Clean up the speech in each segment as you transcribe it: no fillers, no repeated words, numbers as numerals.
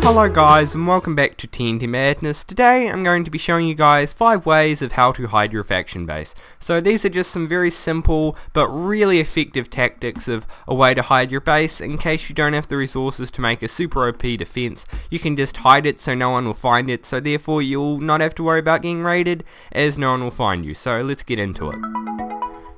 Hello guys and welcome back to TNT Madness. Today I'm going to be showing you guys 5 ways of how to hide your faction base. So these are just some very simple but really effective tactics of a way to hide your base. In case you don't have the resources to make a super OP defense, you can just hide it so no one will find it, so therefore you'll not have to worry about getting raided as no one will find you. So let's get into it.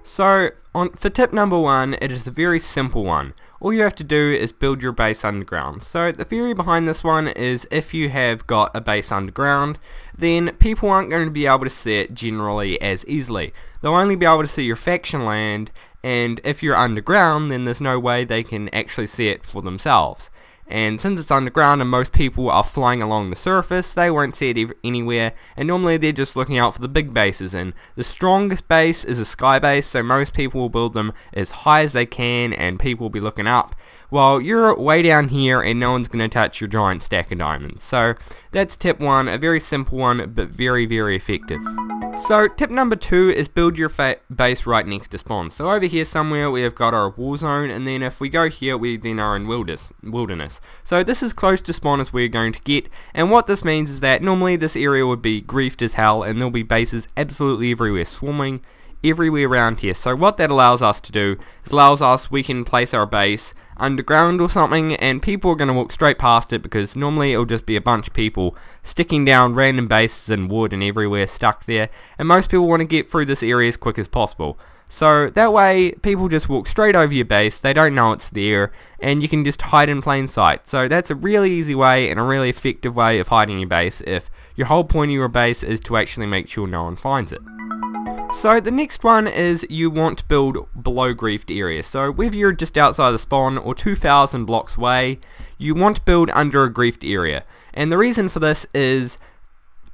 So for tip number 1, it is a very simple one. All you have to do is build your base underground. So the theory behind this one is if you have got a base underground, then people aren't going to be able to see it generally as easily. They'll only be able to see your faction land, and if you're underground then there's no way they can actually see it for themselves. And since it's underground and most people are flying along the surface, they won't see it anywhere, and normally they're just looking out for the big bases. And the strongest base is a sky base, so most people will build them as high as they can and people will be looking up, while you're way down here and no one's going to touch your giant stack of diamonds. So that's tip 1, a very simple one but very effective. So tip number 2 is build your base right next to spawn. So over here somewhere we have got our war zone, and then if we go here we then are in wilderness. So this is close to spawn as we're going to get, and what this means is that normally this area would be griefed as hell and there'll be bases absolutely everywhere, swarming everywhere around here. So what that allows us to do is we can place our base underground or something, and people are going to walk straight past it because normally it'll just be a bunch of people sticking down random bases and wood and everywhere stuck there, and most people want to get through this area as quick as possible. So that way people just walk straight over your base, they don't know it's there, and you can just hide in plain sight. So that's a really easy way and a really effective way of hiding your base if your whole point of your base is to actually make sure no one finds it. So the next one is you want to build below griefed areas. So whether you're just outside the spawn or 2,000 blocks away, you want to build under a griefed area. And the reason for this is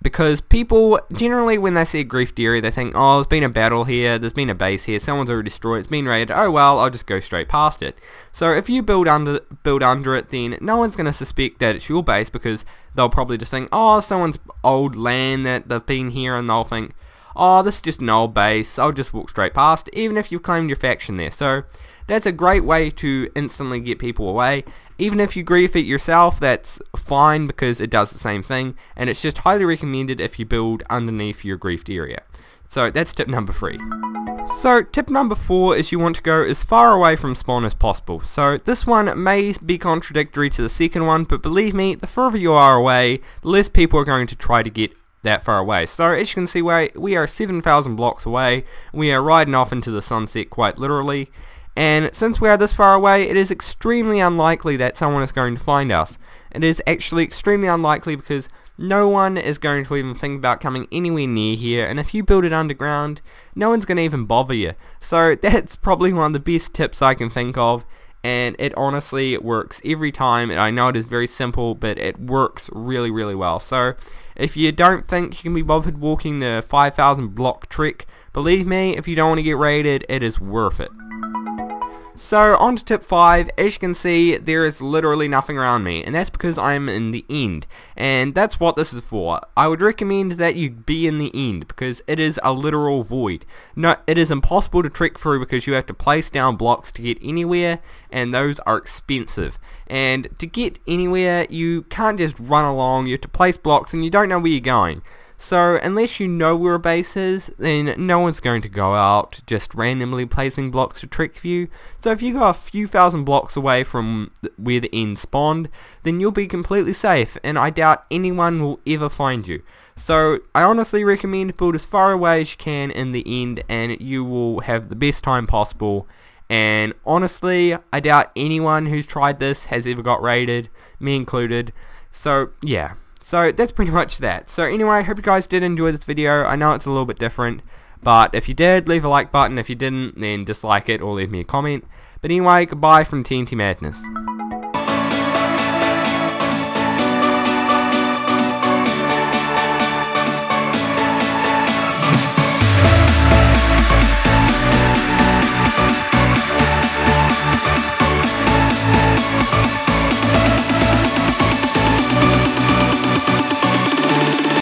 because people generally when they see a griefed area they think, oh, there's been a battle here, there's been a base here, someone's already destroyed it, it's been raided, oh well, I'll just go straight past it. So if you build under it, then no one's going to suspect that it's your base because they'll probably just think, oh, someone's old land that they've been here, and they'll think, oh, this is just an old base, I'll just walk straight past, even if you've claimed your faction there. So that's a great way to instantly get people away. Even if you grief it yourself, that's fine because it does the same thing, and it's just highly recommended if you build underneath your griefed area. So that's tip number 3. So tip number 4 is you want to go as far away from spawn as possible. So this one may be contradictory to the second one, but believe me, the further you are away, the less people are going to try to get that far away. So as you can see, we are 7,000 blocks away. We are riding off into the sunset quite literally, and since we are this far away, it is extremely unlikely that someone is going to find us. It is actually extremely unlikely because no one is going to even think about coming anywhere near here, and if you build it underground, no one's going to even bother you. So that's probably one of the best tips I can think of, and it honestly works every time. And I know it is very simple, but it works really well. So if you don't think you can be bothered walking the 5,000 block trek, believe me, if you don't want to get raided, it is worth it. So on to tip 5, as you can see, there is literally nothing around me, and that's because I am in the end, and that's what this is for. I would recommend that you be in the end, because it is a literal void. No, it is impossible to trek through because you have to place down blocks to get anywhere, and those are expensive. And to get anywhere, you can't just run along, you have to place blocks, and you don't know where you're going. So unless you know where a base is, then no one's going to go out just randomly placing blocks to trick you. So if you go a few thousand blocks away from where the end spawned, then you'll be completely safe, and I doubt anyone will ever find you. So I honestly recommend build as far away as you can in the end, and you will have the best time possible. And honestly, I doubt anyone who's tried this has ever got raided, me included. So yeah. So that's pretty much that. So anyway, I hope you guys did enjoy this video. I know it's a little bit different, but if you did, leave a like button. If you didn't, then dislike it or leave me a comment. But anyway, goodbye from TNT Madness.